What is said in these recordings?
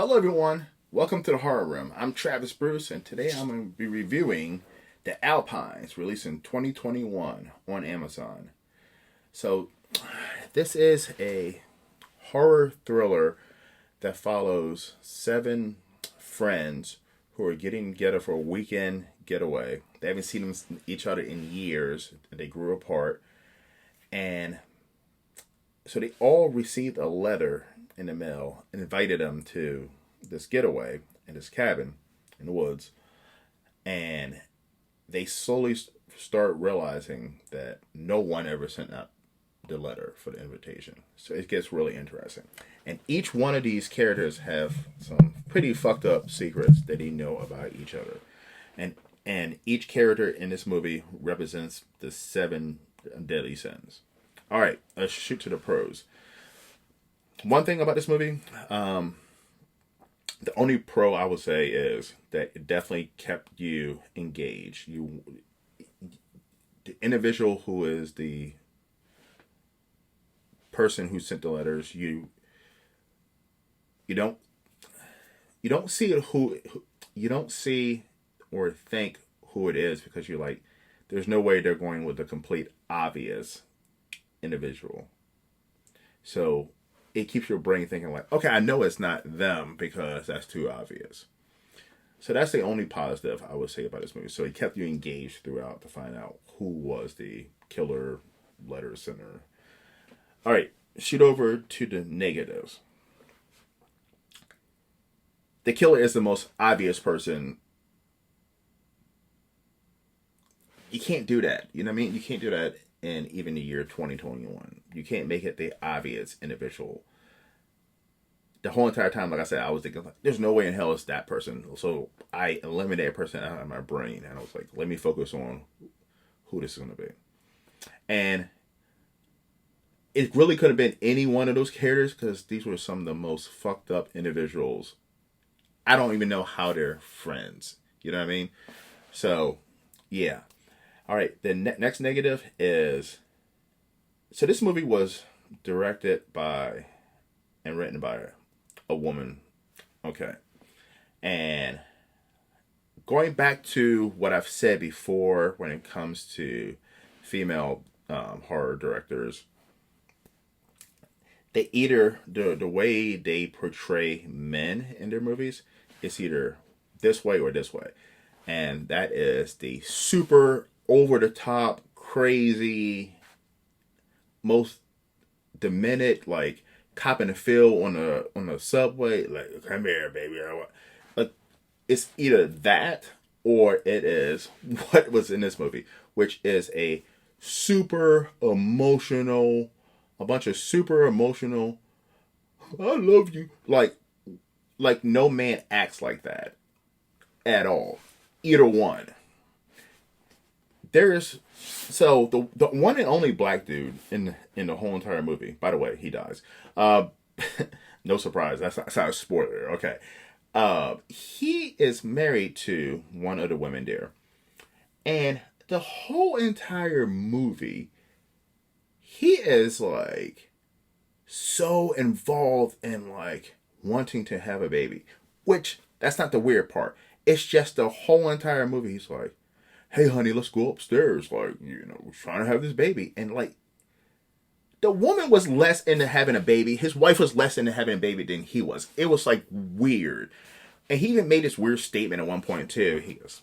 Hello, everyone. Welcome to the Horror Room. I'm Travis Bruce, and today I'm going to be reviewing The Alphines, released in 2021 on Amazon. So, this is a horror thriller that follows seven friends who are getting together for a weekend getaway. They haven't seen each other in years. They grew apart. And so they all received a letter in the mail and invited them to this getaway in this cabin in the woods. And they slowly start realizing that no one ever sent out the letter for the invitation. So it gets really interesting. And each one of these characters have some pretty fucked up secrets that they know about each other. And each character in this movie represents the seven deadly sins. All right, let's shoot to the pros. One thing about this movie, the only pro I would say is that it definitely kept you engaged. The individual who is the person who sent the letters, you don't see you don't see or think who it is, because you're like, there's no way they're going with the complete obvious individual. So it keeps your brain thinking like, okay, I know it's not them because that's too obvious. So that's the only positive I would say about this movie. So it kept you engaged throughout to find out who was the killer letter sender. All right, shoot over to the negatives. The killer is the most obvious person. You can't do that. You know what I mean? You can't do that in even the year 2021. You can't make it the obvious individual. The whole entire time, like I said, I was thinking, like, there's no way in hell it's that person. So I eliminated a person out of my brain, and I was like, let me focus on who this is going to be. And it really could have been any one of those characters, because these were some of the most fucked up individuals. I don't even know how they're friends. You know what I mean? So, yeah. All right, the next negative is, so this movie was directed by and written by a woman. Okay. And going back to what I've said before when it comes to female horror directors, they either, the way they portray men in their movies is either this way or this way. And that is the super over the top, crazy, most demented, like cop in the field on the subway, like, come here, baby. Like, it's either that or it is what was in this movie, which is a bunch of super emotional, I love you. Like no man acts like that at all. Either one. So the one and only black dude in the whole entire movie. By the way, he dies. No surprise. That's not a spoiler. Okay. He is married to one of the women there, and the whole entire movie, he is like so involved in like wanting to have a baby. Which, that's not the weird part. It's just the whole entire movie. He's like, hey, honey, let's go upstairs. Like, we're trying to have this baby. And, like, the woman was less into having a baby. His wife was less into having a baby than he was. It was, like, weird. And he even made this weird statement at one point, too. He goes,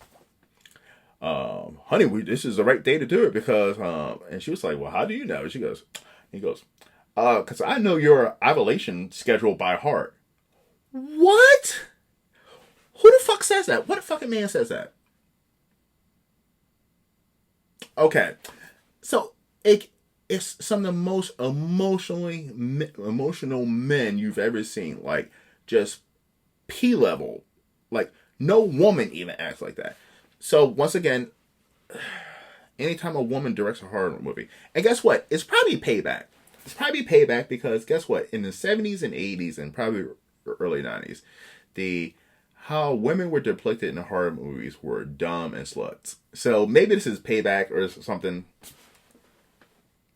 honey, this is the right day to do it because, and she was like, well, how do you know? He goes, because I know your ovulation schedule by heart. What? Who the fuck says that? What fucking man says that? Okay, so it's some of the most emotional men you've ever seen. Like, just P-level. Like, no woman even acts like that. So, once again, anytime a woman directs a horror movie, and guess what? It's probably payback. It's probably payback because guess what? In the 70s and 80s and probably early 90s, how women were depicted in the horror movies were dumb and sluts. So maybe this is payback or something.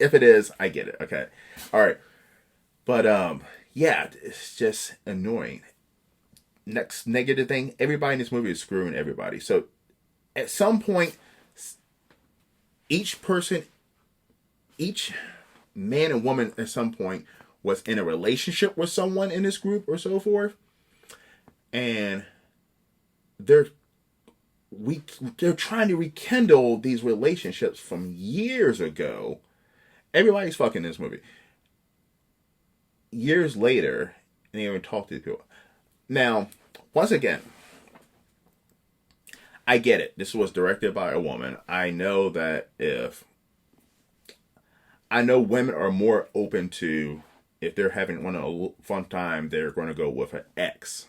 If it is, I get it. Okay. All right. But yeah, it's just annoying. next negative thing, everybody in this movie is screwing everybody. So at some point, each person, each man and woman at some point was in a relationship with someone in this group or so forth. And they're trying to rekindle these relationships from years ago. Everybody's fucking this movie. Years later, and they even talk to these people. Now, once again, I get it. This was directed by a woman. I know women are more open to, if they're having a fun time, they're going to go with an ex,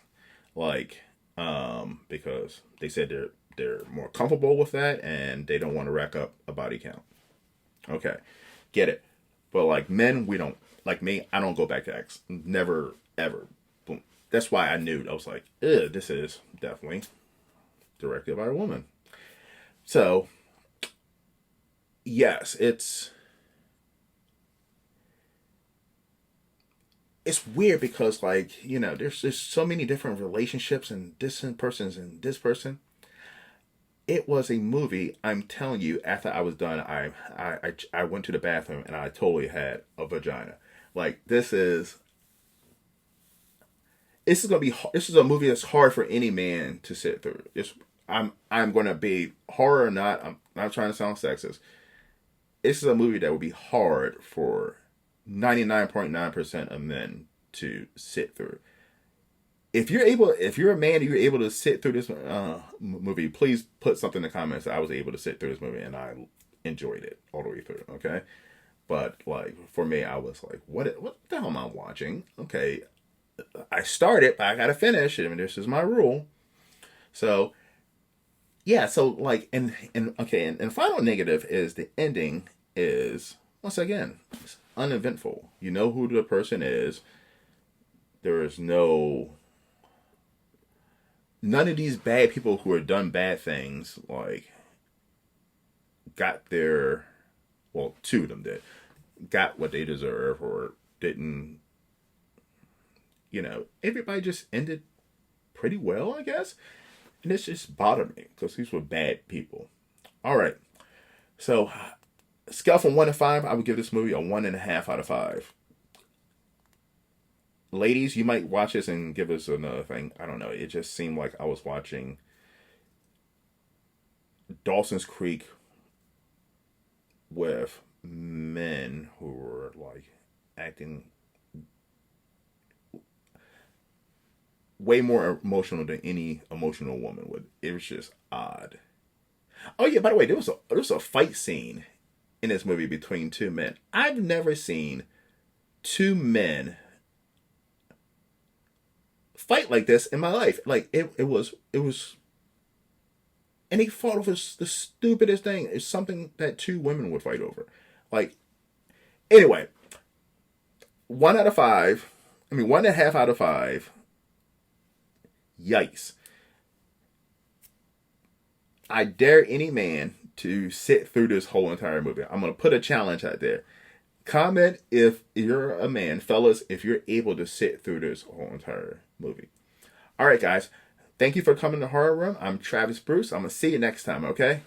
because they said they're more comfortable with that and they don't want to rack up a body count. Okay, get it. But like men, we don't. Like me, I don't go back to ex. Never, ever. Boom. That's why I knew. I was like, this is definitely directed by a woman. So, yes, it's weird because, like, you know, there's so many different relationships and different persons and this person. It was a movie. I'm telling you, after I was done, I went to the bathroom and I totally had a vagina. Like, this is gonna be. This is a movie that's hard for any man to sit through. I'm gonna be, horror or not. I'm not trying to sound sexist. This is a movie that would be hard for 99.9% of men to sit through. If you're a man and you're able to sit through this movie, please put something in the comments that I was able to sit through this movie and I enjoyed it all the way through. Okay, but like for me, I was like, what the hell am I watching? Okay, I started, but I gotta finish. I mean, this is my rule. So yeah, so like and final negative is the ending is, once again, it's uneventful. You know who the person is. There is none of these bad people who have done bad things, like, got their, well, two of them did, got what they deserve or didn't, you know, everybody just ended pretty well, I guess. And it's just bothered me because these were bad people. All right. So, scale from 1 to 5, I would give this movie a 1.5 out of 5. Ladies, you might watch this and give us another thing. I don't know. It just seemed like I was watching Dawson's Creek with men who were like acting way more emotional than any emotional woman would. It was just odd. Oh yeah, by the way, there was a fight scene in this movie between two men. I've never seen two men fight like this in my life. Like it was, and he fought over the stupidest thing. It's something that two women would fight over. Like, anyway, 1 out of 5. I mean, 1.5 out of 5. Yikes. I dare any man to sit through this whole entire movie. I'm going to put a challenge out there. Comment if you're a man, fellas, if you're able to sit through this whole entire movie. All right, guys. Thank you for coming to Horror Room. I'm Travis Bruce. I'm going to see you next time, okay?